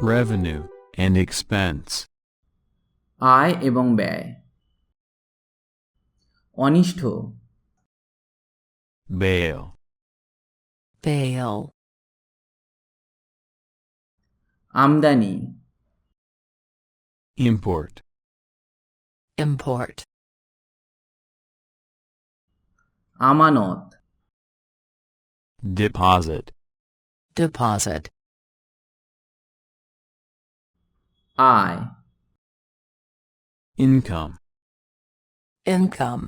revenue and expense, আয় এবং ব্যয়। অনিষ্ঠ, bail, bail, আমদানি, import, import, আমানত, deposit, deposit, আয়, income, income,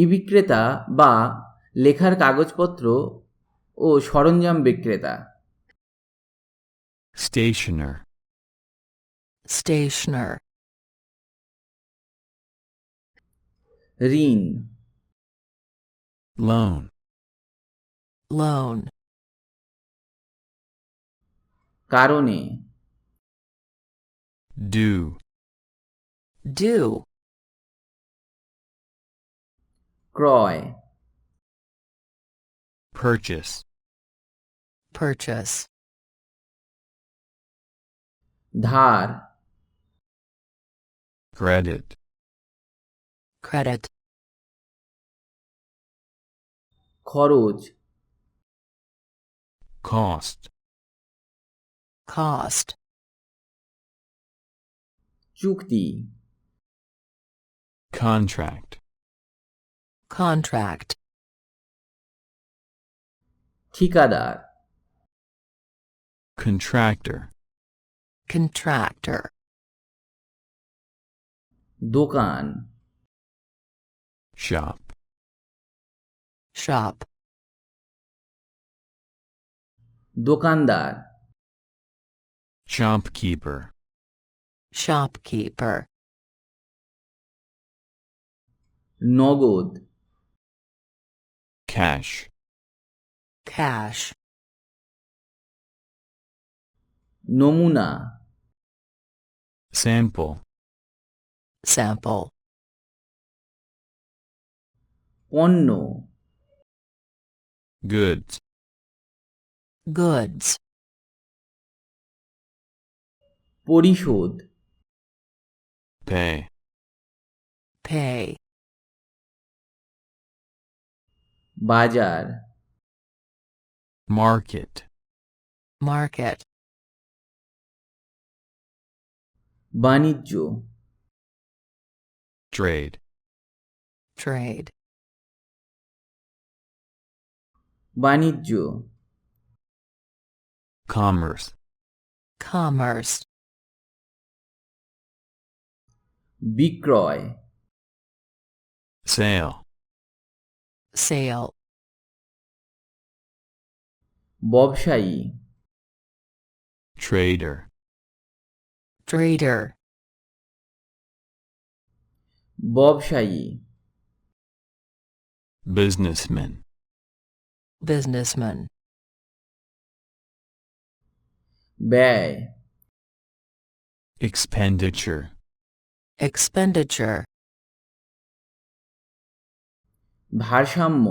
ই বিক্রেতা বা লেখার কাগজপত্র ও সরঞ্জাম বিক্রেতা। stationer, stationer, ঋণ, loan, loan, কারণে, due, due, ক্রয়, purchase, purchase, ধার, credit, credit, খরচ, cost, cost, চুক্তি, contract, contract, ঠিকাদার, contractor, contractor, দোকান, shop, shop, দোকানদার, shopkeeper, shopkeeper, নগদ, cash, cash, নমুনা, sample, sample, পণ্য, goods, goods, পরিশোধ, pay, pay, বাজার, market, market, বাণিজ্য, trade, trade, বাণিজ্য, commerce, commerce, বিক্রয়, sale, sale, ব্যবসায়ী, trader, trader, ব্যবসায়ী, businessman, businessman, ব্যয়, expenditure, expenditure, ভারসাম্য,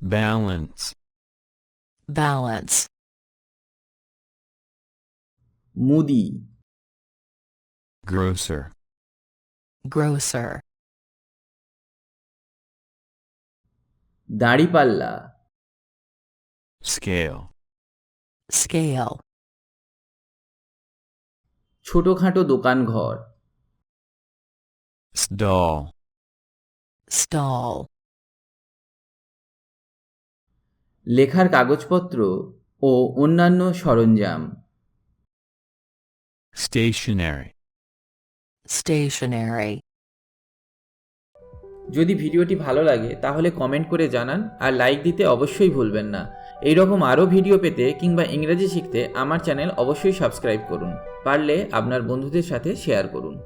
balance, balance, মুদি, grocer, grocer, দাঁড়িপাল্লা, scale, scale, ছোটখাটো দোকানঘর, stall, stall, লেখার কাগজপত্র ও অন্যান্য সরঞ্জাম, stationery. stationery. যদি ভিডিওটি ভালো লাগে তাহলে কমেন্ট করে জানান আর লাইক দিতে অবশ্যই ভুলবেন না। এইরকম আরও ভিডিও পেতে কিংবা ইংরেজি শিখতে আমার চ্যানেল অবশ্যই সাবস্ক্রাইব করুন, পারলে আপনার বন্ধুদের সাথে শেয়ার করুন।